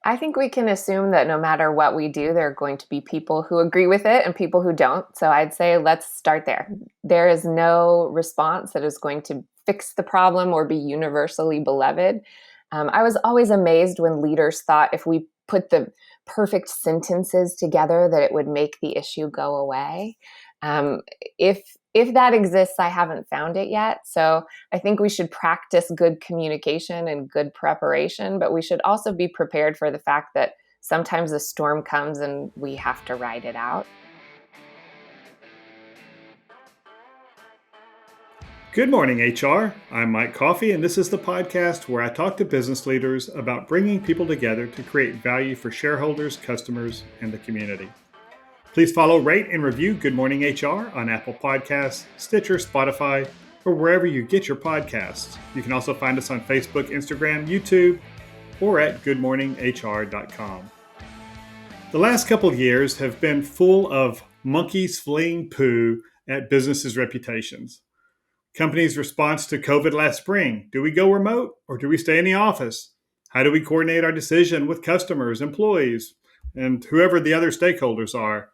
I think we can assume that no matter what we do, there are going to be people who agree with it and people who don't. So I'd say let's start there. There is no response that is going to fix the problem or be universally beloved. I was always amazed when leaders thought if we put the perfect sentences together that it would make the issue go away. Um, if that exists, I haven't found it yet. So I think we should practice good communication and good preparation, but we should also be prepared for the fact that sometimes a storm comes and we have to ride it out. Good morning, HR. I'm Mike Coffey, and this is the podcast where I talk to business leaders about bringing people together to create value for shareholders, customers, and the community. Please follow, rate, and review Good Morning HR on Apple Podcasts, Stitcher, Spotify, or wherever you get your podcasts. You can also find us on Facebook, Instagram, YouTube, or at goodmorninghr.com. The last couple of years have been full of monkeys fleeing poo at businesses' reputations. Companies' response to COVID last spring. Do we go remote or do we stay in the office? How do we coordinate our decision with customers, employees, and whoever the other stakeholders are?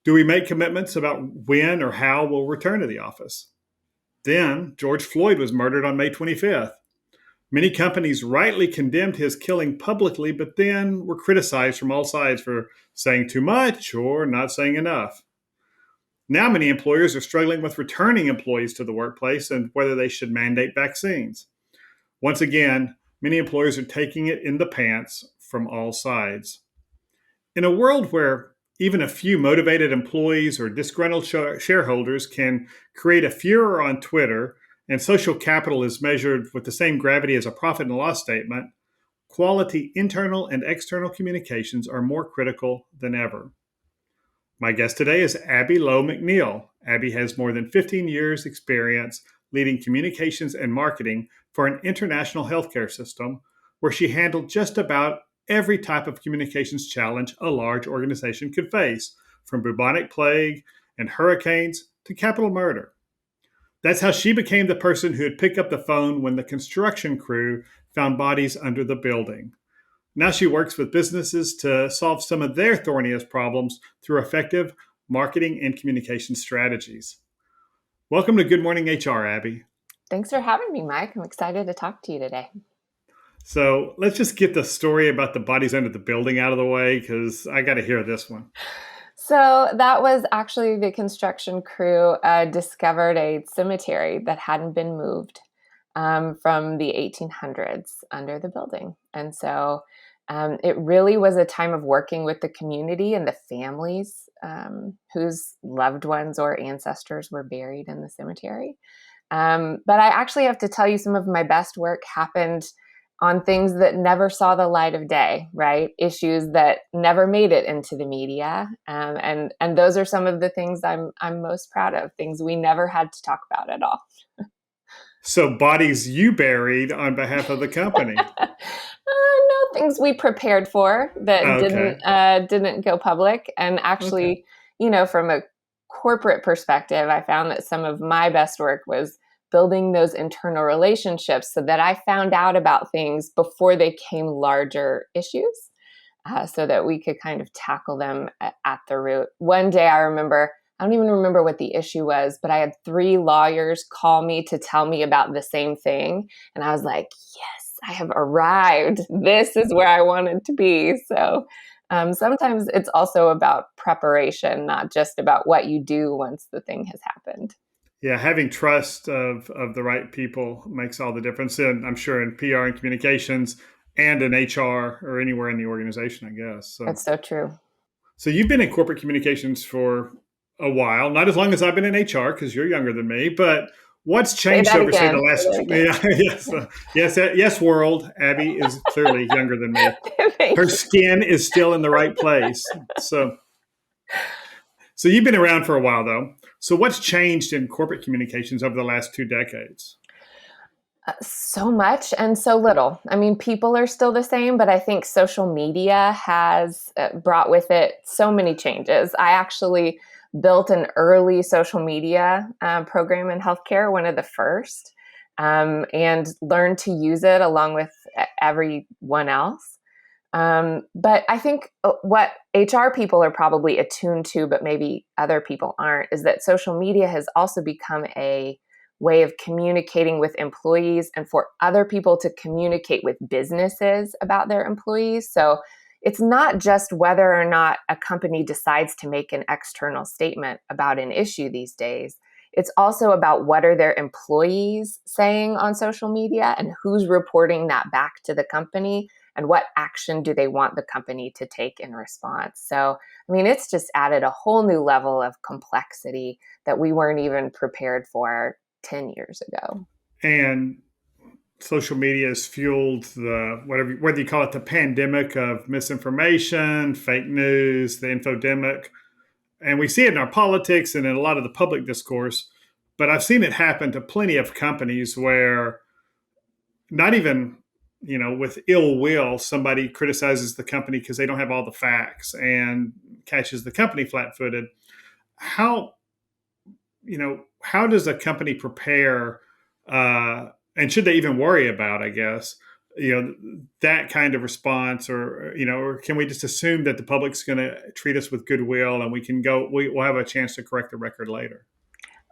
Do we make commitments about when or how we'll return to the office? Then, George Floyd was murdered on May 25th. Many companies rightly condemned his killing publicly, but then were criticized from all sides for saying too much or not saying enough. Now, many employers are struggling with returning employees to the workplace and whether they should mandate vaccines. Once again, many employers are taking it in the pants from all sides. In a world where even a few motivated employees or disgruntled shareholders can create a furor on Twitter and social capital is measured with the same gravity as a profit and loss statement, quality internal and external communications are more critical than ever. My guest today is Abby Lowe McNeil. Abby has more than 15 years experience leading communications and marketing for an international healthcare system where she handled just about every type of communications challenge a large organization could face, from bubonic plague and hurricanes to capital murder. That's how she became the person who would pick up the phone when the construction crew found bodies under the building. Now she works with businesses to solve some of their thorniest problems through effective marketing and communication strategies. Welcome to Good Morning HR, Abby. Thanks for having me, Mike. I'm excited to talk to you today. So let's just get the story about the bodies under the building out of the way, because I got to hear this one. So that was actually the construction crew discovered a cemetery that hadn't been moved from the 1800s under the building. And so it really was a time of working with the community and the families whose loved ones or ancestors were buried in the cemetery. But I actually have to tell you, some of my best work happened on things that never saw the light of day, right? Issues that never made it into the media. And those are some of the things I'm most proud of, things we never had to talk about at all. So bodies you buried on behalf of the company. No, things we prepared for that didn't go public. And actually, from a corporate perspective, I found that some of my best work was building those internal relationships so that I found out about things before they became larger issues, so that we could kind of tackle them at the root. One day I don't even remember what the issue was, but I had 3 lawyers call me to tell me about the same thing. And I was like, yes, I have arrived. This is where I wanted to be. So sometimes it's also about preparation, not just about what you do once the thing has happened. Yeah, having trust of the right people makes all the difference. And I'm sure in PR and communications and in HR or anywhere in the organization, I guess. So that's so true. So you've been in corporate communications for a while, not as long as I've been in HR because you're younger than me, but what's changed over, say, the last, yes, world. Abby is clearly younger than me. Her skin is still in the right place. So you've been around for a while, though. So what's changed in corporate communications over the last 2 decades? So much and so little. I mean, people are still the same, but I think social media has brought with it so many changes. I actually built an early social media program in healthcare, one of the first, and learned to use it along with everyone else. But I think what HR people are probably attuned to, but maybe other people aren't, is that social media has also become a way of communicating with employees and for other people to communicate with businesses about their employees. So it's not just whether or not a company decides to make an external statement about an issue these days. It's also about what are their employees saying on social media and who's reporting that back to the company and what action do they want the company to take in response. So, I mean, it's just added a whole new level of complexity that we weren't even prepared for 10 years ago. And social media has fueled the whether you call it the pandemic of misinformation, fake news, the infodemic, and we see it in our politics and in a lot of the public discourse. But I've seen it happen to plenty of companies where not even with ill will, somebody criticizes the company because they don't have all the facts and catches the company flat-footed. How how does a company prepare, and should they even worry about, I guess, that kind of response, or can we just assume that the public's going to treat us with goodwill and we'll have a chance to correct the record later?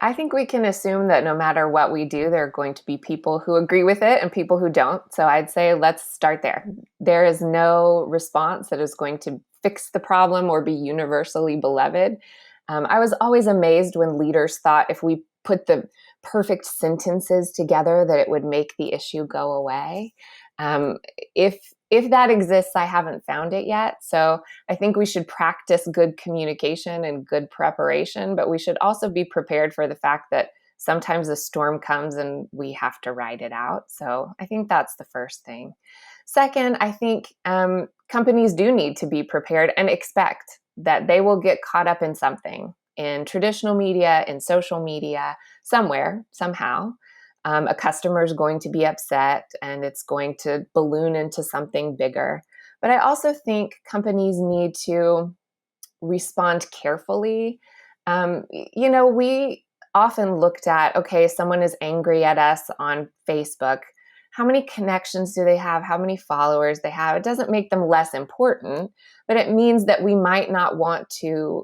I think we can assume that no matter what we do, there are going to be people who agree with it and people who don't. So I'd say let's start there. There is no response that is going to fix the problem or be universally beloved. I was always amazed when leaders thought if we put the perfect sentences together that it would make the issue go away. Um, if that exists, I haven't found it yet. So I think we should practice good communication and good preparation, but we should also be prepared for the fact that sometimes a storm comes and we have to ride it out. So I think that's the first thing. Second, I think companies do need to be prepared and expect that they will get caught up in something in traditional media, in social media, somewhere, somehow. A customer is going to be upset and it's going to balloon into something bigger. But I also think companies need to respond carefully. We often looked at, okay, someone is angry at us on Facebook. How many connections do they have? How many followers they have? It doesn't make them less important, but it means that we might not want to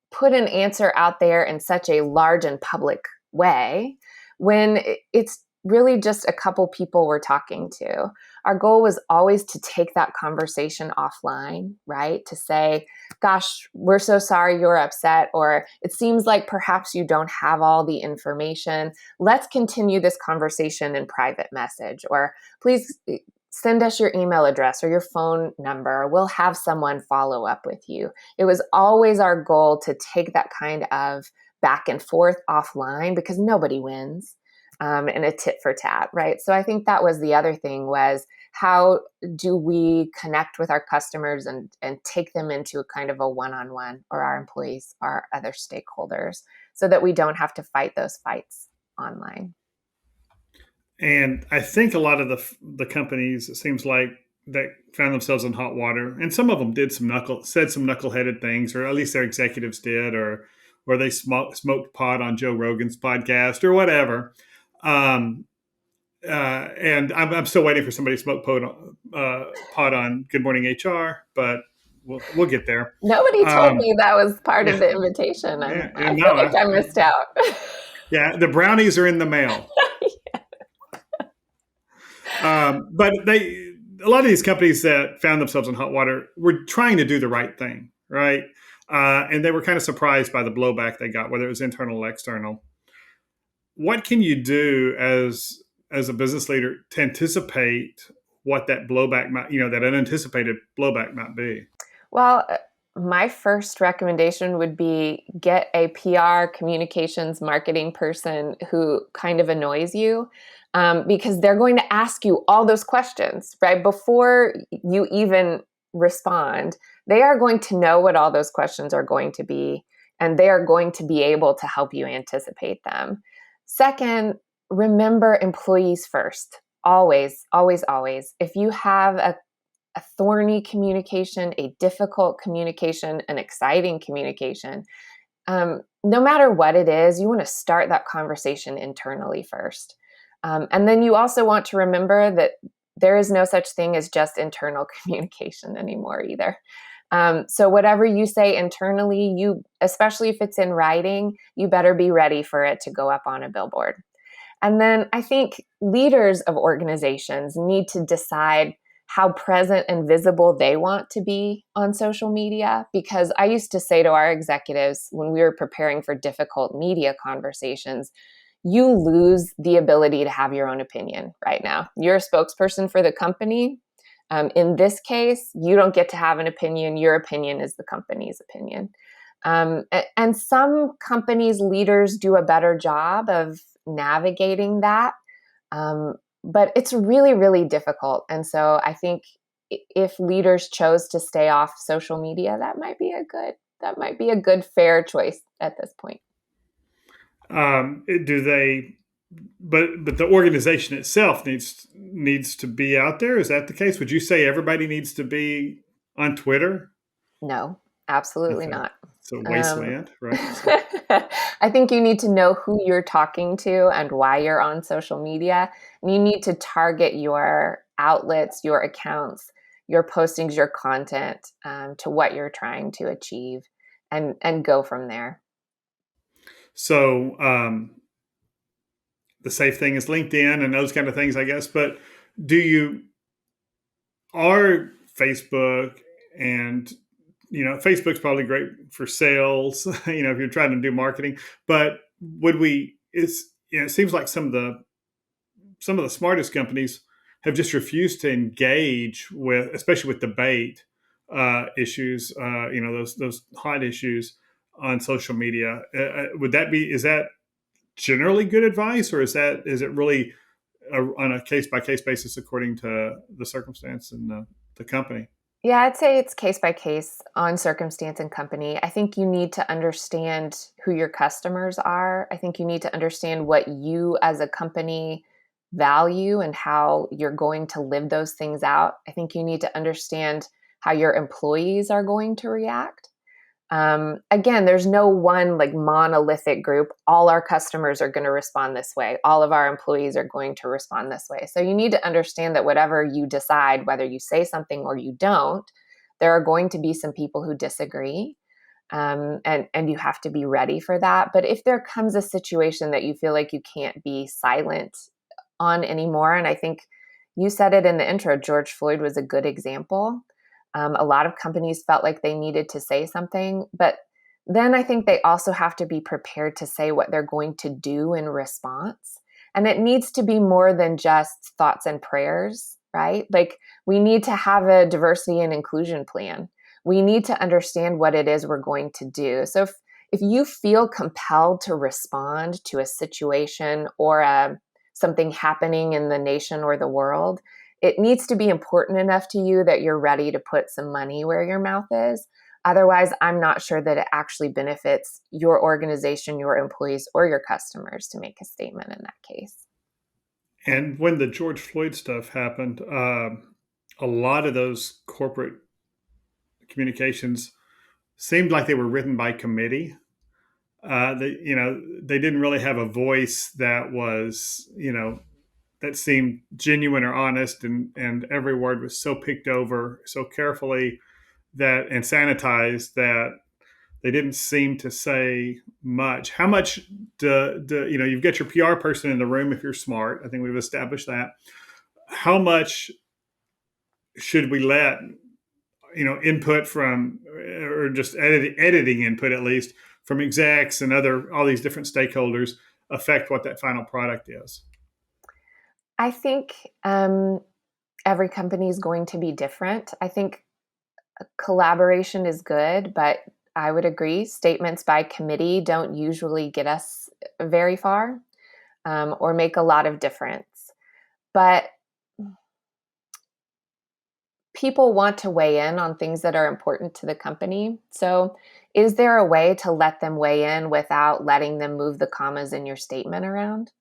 put an answer out there in such a large and public way when it's really just a couple people we're talking to. Our goal was always to take that conversation offline, right? To say, gosh, we're so sorry you're upset, or it seems like perhaps you don't have all the information. Let's continue this conversation in private message, or please send us your email address or your phone number. We'll have someone follow up with you. It was always our goal to take that kind of back and forth offline because nobody wins in a tit for tat, right? So I think that was the other thing was how do we connect with our customers and take them into a kind of a one-on-one, or our employees, our other stakeholders, so that we don't have to fight those fights online. And I think a lot of the companies, it seems like, that found themselves in hot water, and some of them said some knuckleheaded things, or at least their executives did, or they smoked pot on Joe Rogan's podcast or whatever. And I'm still waiting for somebody to smoke pot on Good Morning HR, but we'll get there. Nobody told me that was part of the invitation. I feel like I missed out. Yeah, the brownies are in the mail. But a lot of these companies that found themselves in hot water were trying to do the right thing, right? And they were kind of surprised by the blowback they got, whether it was internal or external. What can you do as a business leader to anticipate what that blowback might, that unanticipated blowback might be? Well, my first recommendation would be get a PR, communications, marketing person who kind of annoys you, because they're going to ask you all those questions, right? Before you even respond, they are going to know what all those questions are going to be, and they are going to be able to help you anticipate them. Second, remember employees first. Always, always, always. If you have a thorny communication, a difficult communication, an exciting communication, no matter what it is, you want to start that conversation internally first. And then you also want to remember that there is no such thing as just internal communication anymore either. So whatever you say internally, especially if it's in writing, you better be ready for it to go up on a billboard. And then I think leaders of organizations need to decide how present and visible they want to be on social media. Because I used to say to our executives when we were preparing for difficult media conversations, you lose the ability to have your own opinion right now. You're a spokesperson for the company. In this case, you don't get to have an opinion. Your opinion is the company's opinion. And some companies' leaders do a better job of navigating that. But it's really, really difficult. And so I think if leaders chose to stay off social media, that might be a good fair choice at this point. Do they? But the organization itself needs to be out there. Is that the case? Would you say everybody needs to be on Twitter? No, absolutely Okay. not. It's a wasteland, right? So. I think you need to know who you're talking to and why you're on social media. And you need to target your outlets, your accounts, your postings, your content to what you're trying to achieve and go from there. So the safe thing is LinkedIn and those kind of things, I guess. But are Facebook and Facebook's probably great for sales, if you're trying to do marketing. But it seems like some of the smartest companies have just refused to engage with, especially with debate issues, those hot issues on social media. Is that generally good advice, or is it really on a case by case basis according to the circumstance and the company? Yeah, I'd say it's case by case on circumstance and company. I think you need to understand who your customers are. I think you need to understand what you as a company value and how you're going to live those things out. I think you need to understand how your employees are going to react. Again, there's no one like monolithic group. All our customers are going to respond this way. All of our employees are going to respond this way. So you need to understand that whatever you decide, whether you say something or you don't, there are going to be some people who disagree. And you have to be ready for that. But if there comes a situation that you feel like you can't be silent on anymore, and I think you said it in the intro, George Floyd was a good example. A lot of companies felt like they needed to say something, but then I think they also have to be prepared to say what they're going to do in response. And it needs to be more than just thoughts and prayers, right? Like we need to have a diversity and inclusion plan. We need to understand what it is we're going to do. So if you feel compelled to respond to a situation or something happening in the nation or the world, it needs to be important enough to you that you're ready to put some money where your mouth is. Otherwise, I'm not sure that it actually benefits your organization, your employees, or your customers to make a statement in that case. And when the George Floyd stuff happened, a lot of those corporate communications seemed like they were written by committee. They didn't really have a voice that was, that seemed genuine or honest, and every word was so picked over so carefully and sanitized that they didn't seem to say much. How much you've got your PR person in the room if you're smart. I think we've established that. How much should we let input from, or just editing input at least from execs and all these different stakeholders affect what that final product is? I think every company is going to be different. I think collaboration is good, but I would agree statements by committee don't usually get us very far or make a lot of difference. But people want to weigh in on things that are important to the company. So is there a way to let them weigh in without letting them move the commas in your statement around?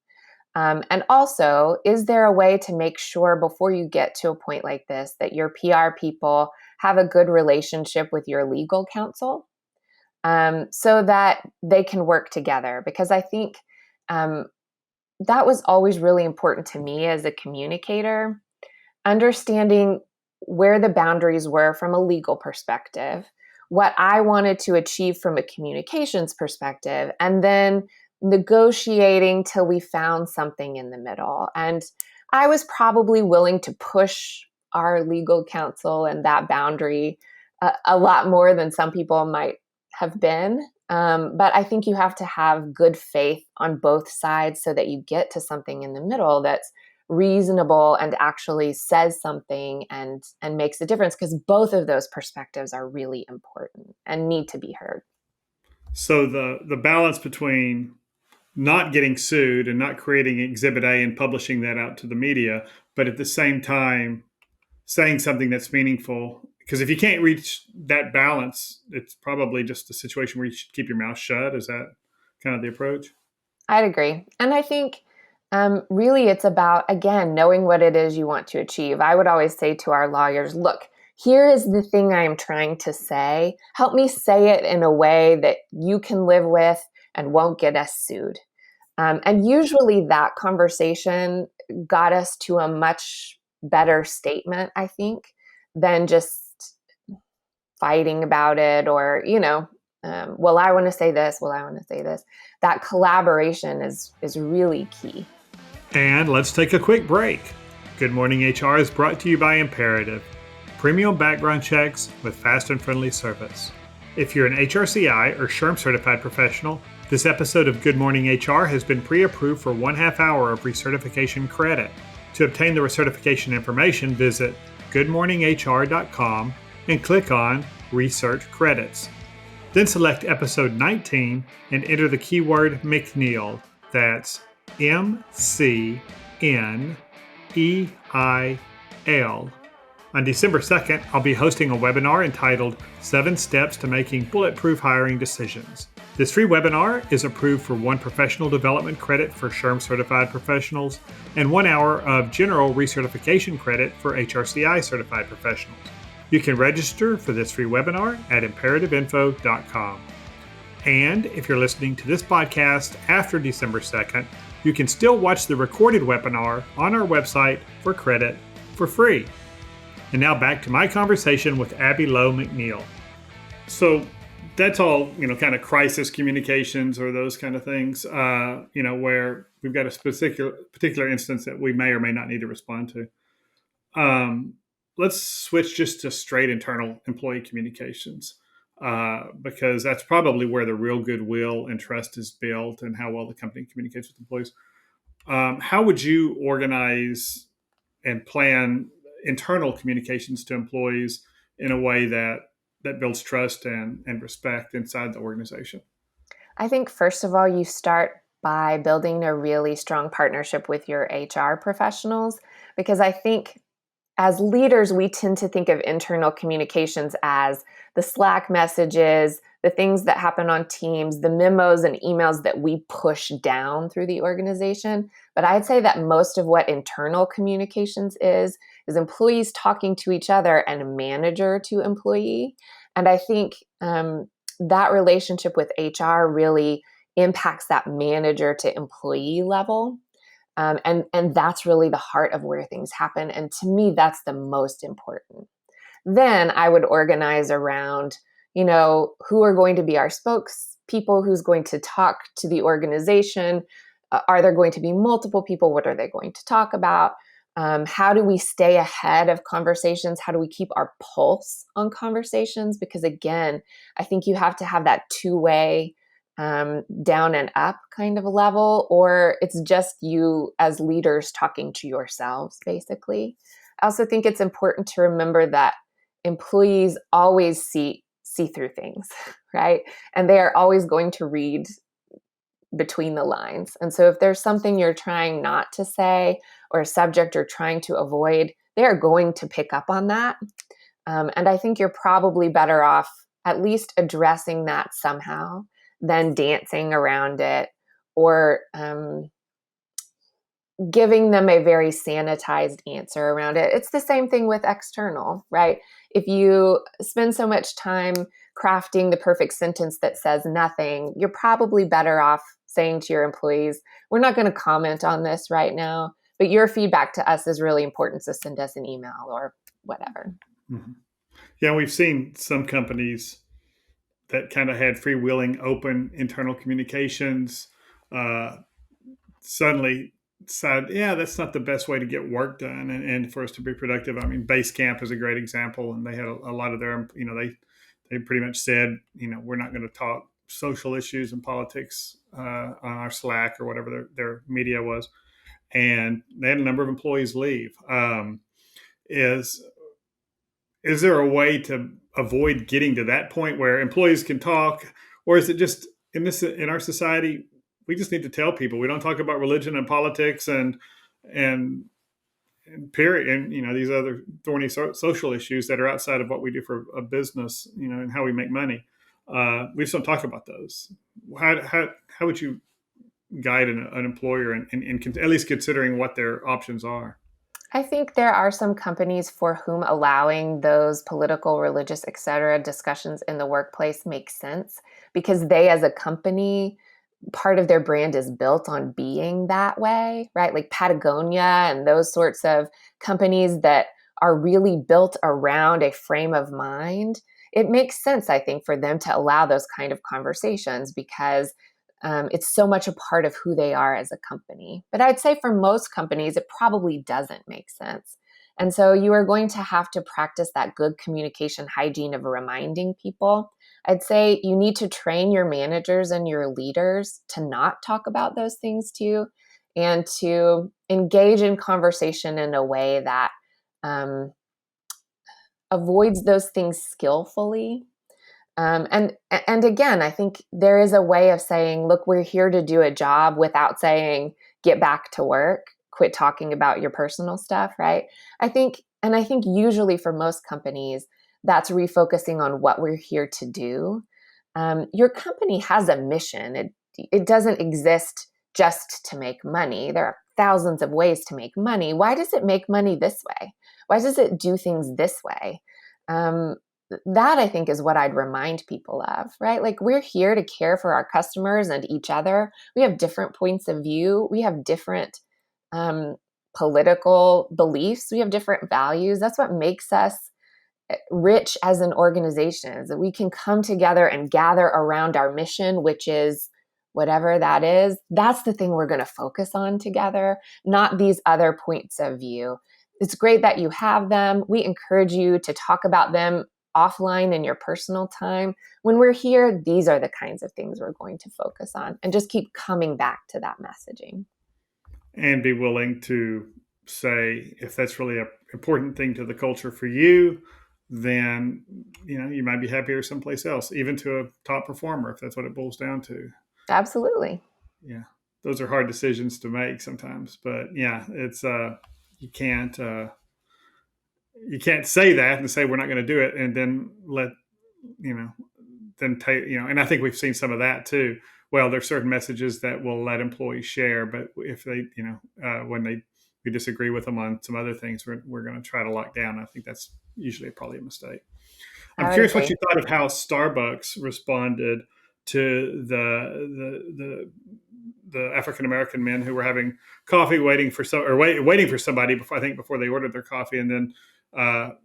And also, is there a way to make sure before you get to a point like this that your PR people have a good relationship with your legal counsel so that they can work together? Because I think that was always really important to me as a communicator. understanding where the boundaries were from a legal perspective, what I wanted to achieve from a communications perspective, and then negotiating till we found something in the middle. And I was probably willing to push our legal counsel and that boundary a lot more than some people might have been. But I think you have to have good faith on both sides so that you get to something in the middle that's reasonable and actually says something and makes a difference, because both of those perspectives are really important and need to be heard. So the balance between not getting sued and not creating Exhibit A and publishing that out to the media, but at the same time saying something that's meaningful. Because if you can't reach that balance, it's probably just a situation where you should keep your mouth shut. Is that kind of the approach? I'd agree. And I think really it's about, again, knowing what it is you want to achieve. I would always say to our lawyers, look, here is the thing I am trying to say. Help me say it in a way that you can live with and won't get us sued. And usually that conversation got us to a much better statement, I think, than just fighting about it or, well, I want to say this, well, I want to say this. That collaboration is really key. And let's take a quick break. Good Morning HR is brought to you by Imperative, premium background checks with fast and friendly service. If you're an HRCI or SHRM certified professional, this episode of Good Morning HR has been pre-approved for 1/2 hour of recertification credit. To obtain the recertification information, visit goodmorninghr.com and click on Research Credits. Then select episode 19 and enter the keyword McNeil. That's MCNEIL. On December 2nd, I'll be hosting a webinar entitled 7 Steps to Making Bulletproof Hiring Decisions. This free webinar is approved for 1 professional development credit for SHRM certified professionals and 1 hour of general recertification credit for HRCI certified professionals. You can register for this free webinar at imperativeinfo.com. And if you're listening to this podcast after December 2nd, you can still watch the recorded webinar on our website for credit for free. And now back to my conversation with Abby Lowe McNeil. So that's all, kind of crisis communications or those kind of things, where we've got a particular instance that we may or may not need to respond to. Let's switch just to straight internal employee communications, because that's probably where the real goodwill and trust is built and how well the company communicates with employees. How would you organize and plan internal communications to employees in a way that builds trust and respect inside the organization? I think, first of all, you start by building a really strong partnership with your HR professionals, because I think as leaders, we tend to think of internal communications as the Slack messages, the things that happen on Teams, the memos and emails that we push down through the organization. But I'd say that most of what internal communications is employees talking to each other and manager to employee. And I think that relationship with HR really impacts that manager to employee level. And that's really the heart of where things happen. And to me, that's the most important. Then I would organize around, who are going to be our spokespeople, who's going to talk to the organization. Are there going to be multiple people? What are they going to talk about? How do we stay ahead of conversations? How do we keep our pulse on conversations? Because again, I think you have to have that two-way down and up kind of a level, or it's just you as leaders talking to yourselves, basically. I also think it's important to remember that employees always see through things, right? And they are always going to read between the lines. And so if there's something you're trying not to say or a subject you're trying to avoid, they are going to pick up on that. And I think you're probably better off at least addressing that somehow than dancing around it or giving them a very sanitized answer around it. It's the same thing with external, right? If you spend so much time crafting the perfect sentence that says nothing, you're probably better off saying to your employees, we're not going to comment on this right now, but your feedback to us is really important. So send us an email or whatever. Mm-hmm. Yeah, we've seen some companies that kind of had freewheeling, open internal communications suddenly decide, yeah, that's not the best way to get work done and for us to be productive. I mean, Basecamp is a great example, and they had a lot of their, they pretty much said, we're not going to talk social issues and politics on our Slack or whatever their media was, and they had a number of employees leave. Is there a way to avoid getting to that point where employees can talk, or is it just in our society we just need to tell people we don't talk about religion and politics and period, and these other thorny social issues that are outside of what we do for a business, and how we make money. We just don't talk about those. How would you guide an employer in at least considering what their options are? I think there are some companies for whom allowing those political, religious, et cetera, discussions in the workplace makes sense because they, as a company, part of their brand is built on being that way, right? Like Patagonia and those sorts of companies that are really built around a frame of mind. It makes sense, I think, for them to allow those kind of conversations because it's so much a part of who they are as a company. But I'd say for most companies, it probably doesn't make sense. And so you are going to have to practice that good communication hygiene of reminding people. I'd say you need to train your managers and your leaders to not talk about those things too, and to engage in conversation in a way that avoids those things skillfully. And again, I think there is a way of saying, look, we're here to do a job without saying, get back to work, quit talking about your personal stuff, right? I think usually for most companies, that's refocusing on what we're here to do. Your company has a mission. It doesn't exist just to make money. There are thousands of ways to make money. Why does it make money this way? Why does it do things this way? That I think is what I'd remind people of, right? Like we're here to care for our customers and each other. We have different points of view. We have different political beliefs. We have different values. That's what makes us rich as an organization, is that we can come together and gather around our mission, which is whatever that is. That's the thing we're going to focus on together, not these other points of view. It's great that you have them. We encourage you to talk about them offline in your personal time. When we're here, these are the kinds of things we're going to focus on, and just keep coming back to that messaging. And be willing to say, if that's really an important thing to the culture for you, then you might be happier someplace else, even to a top performer, if that's what it boils down to. Absolutely. Yeah, those are hard decisions to make sometimes, but yeah, it's you can't say that and say we're not going to do it, and then then take and I think we've seen some of that too. Well, there's certain messages that we'll let employees share, but if they when we disagree with them on some other things, we're going to try to lock down. I think that's usually probably a mistake. I'm curious what you thought of how Starbucks responded to the African American men who were having coffee, waiting for somebody before they ordered their coffee, and then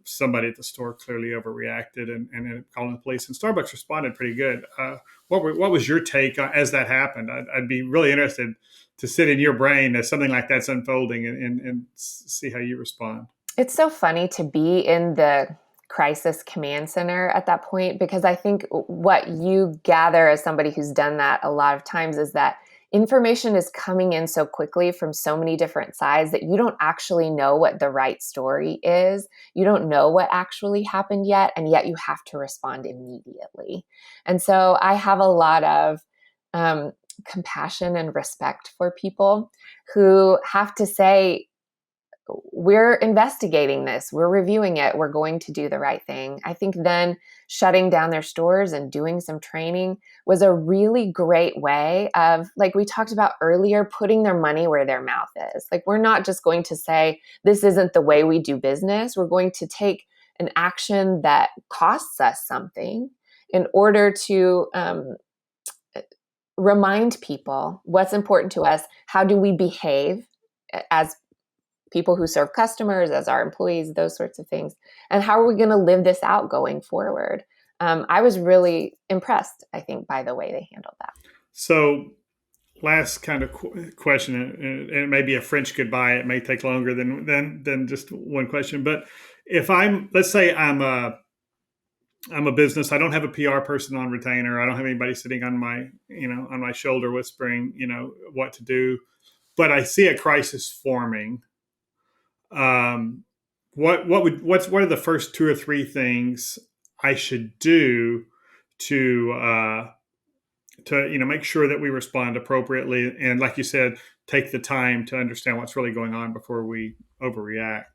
somebody at the store clearly overreacted and ended up calling the police. And Starbucks responded pretty good. What was your take as that happened? I'd be really interested to sit in your brain as something like that's unfolding and see how you respond. It's so funny to be in the crisis command center at that point, because I think what you gather as somebody who's done that a lot of times is that information is coming in so quickly from so many different sides that you don't actually know what the right story is. You don't know what actually happened yet, and yet you have to respond immediately. And so I have a lot of compassion and respect for people who have to say, we're investigating this, we're reviewing it, we're going to do the right thing. I think then shutting down their stores and doing some training was a really great way of, like we talked about earlier, putting their money where their mouth is. Like, we're not just going to say, this isn't the way we do business. We're going to take an action that costs us something in order to remind people what's important to us. How do we behave as people who serve customers, as our employees, those sorts of things. And how are we going to live this out going forward? I was really impressed, I think, by the way they handled that. So last kind of question, and it may be a French goodbye. It may take longer than just one question. But if let's say I'm a business, I don't have a PR person on retainer. I don't have anybody sitting on my shoulder whispering, what to do. But I see a crisis forming. What are the first 2 or 3 things I should do to make sure that we respond appropriately, and like you said, take the time to understand what's really going on before we overreact?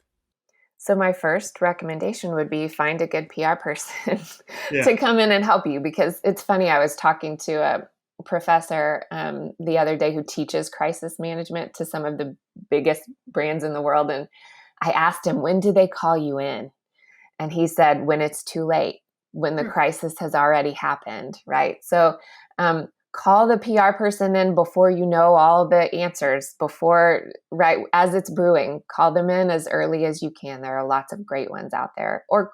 So my first recommendation would be find a good PR person Yeah. to come in and help you, because it's funny. I was talking to a professor the other day who teaches crisis management to some of the biggest brands in the world. And I asked him, when do they call you in? And he said, when it's too late, when the crisis has already happened, right? So call the PR person in before you know all the answers, right as it's brewing. Call them in as early as you can. There are lots of great ones out there. Or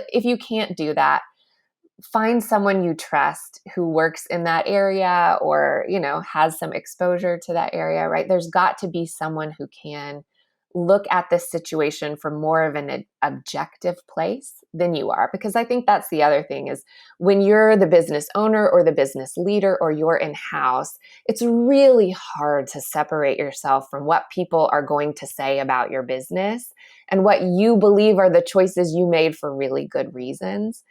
if you can't do that, find someone you trust who works in that area or, has some exposure to that area, right? There's got to be someone who can look at this situation from more of an objective place than you are. Because I think that's the other thing is when you're the business owner or the business leader or you're in-house, it's really hard to separate yourself from what people are going to say about your business and what you believe are the choices you made for really good reasons.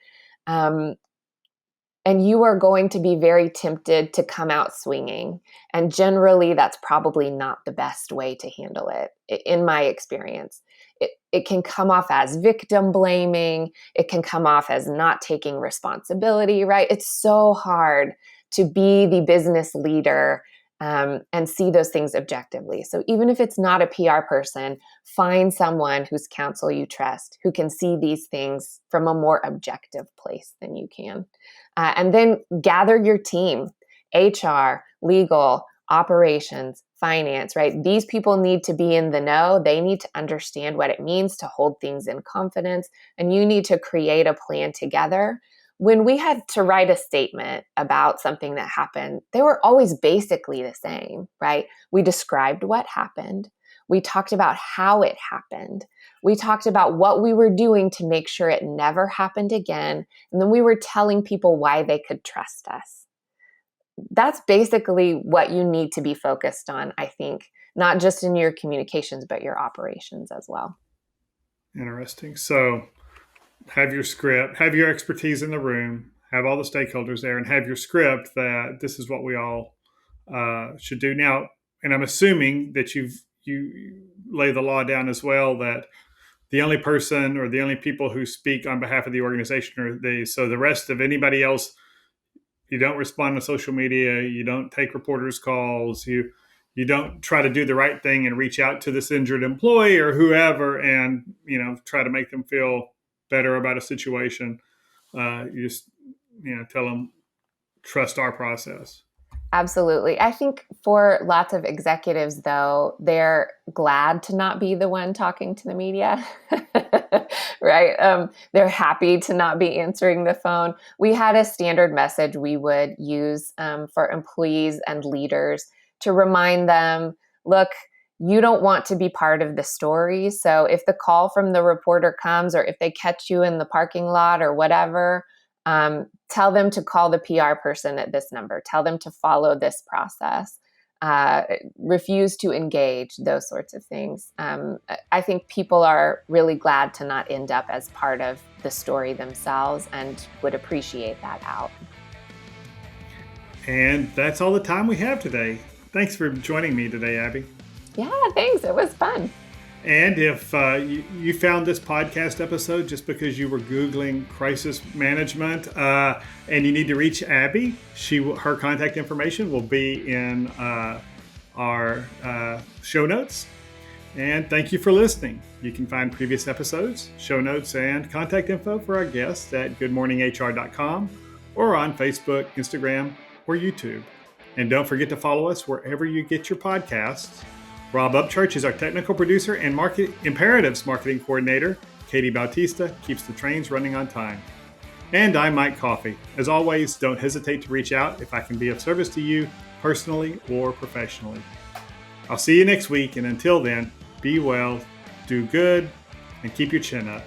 And you are going to be very tempted to come out swinging. And generally, that's probably not the best way to handle it, in my experience. It can come off as victim blaming. It can come off as not taking responsibility, right? It's so hard to be the business leader and see those things objectively. So even if it's not a PR person, find someone whose counsel you trust, who can see these things from a more objective place than you can. And then gather your team, HR, legal, operations, finance, right? These people need to be in the know. They need to understand what it means to hold things in confidence. And you need to create a plan together. When we had to write a statement about something that happened, they were always basically the same, right? We described what happened. We talked about how it happened. We talked about what we were doing to make sure it never happened again. And then we were telling people why they could trust us. That's basically what you need to be focused on, I think, not just in your communications, but your operations as well. Interesting. So have your script, have your expertise in the room, have all the stakeholders there, and have your script that this is what we all should do. Now, and I'm assuming that you lay the law down as well, that the only person or the only people who speak on behalf of the organization are so the rest of anybody else, you don't respond to social media, you don't take reporters' calls, you don't try to do the right thing and reach out to this injured employee or whoever and, try to make them feel better about a situation. You just, tell them, trust our process. Absolutely. I think for lots of executives, though, they're glad to not be the one talking to the media, right? They're happy to not be answering the phone. We had a standard message we would use for employees and leaders to remind them, look, you don't want to be part of the story. So if the call from the reporter comes or if they catch you in the parking lot or whatever, tell them to call the PR person at this number. Tell them to follow this process. Refuse to engage, those sorts of things. I think people are really glad to not end up as part of the story themselves and would appreciate that out. And that's all the time we have today. Thanks for joining me today, Abby. Yeah, thanks. It was fun. And if you found this podcast episode just because you were Googling crisis management and you need to reach Abby, her contact information will be in our show notes. And thank you for listening. You can find previous episodes, show notes, and contact info for our guests at goodmorninghr.com or on Facebook, Instagram, or YouTube. And don't forget to follow us wherever you get your podcasts. Rob Upchurch is our technical producer, and Imperatives marketing coordinator. Katie Bautista keeps the trains running on time. And I'm Mike Coffey. As always, don't hesitate to reach out if I can be of service to you personally or professionally. I'll see you next week, and until then, be well, do good, and keep your chin up.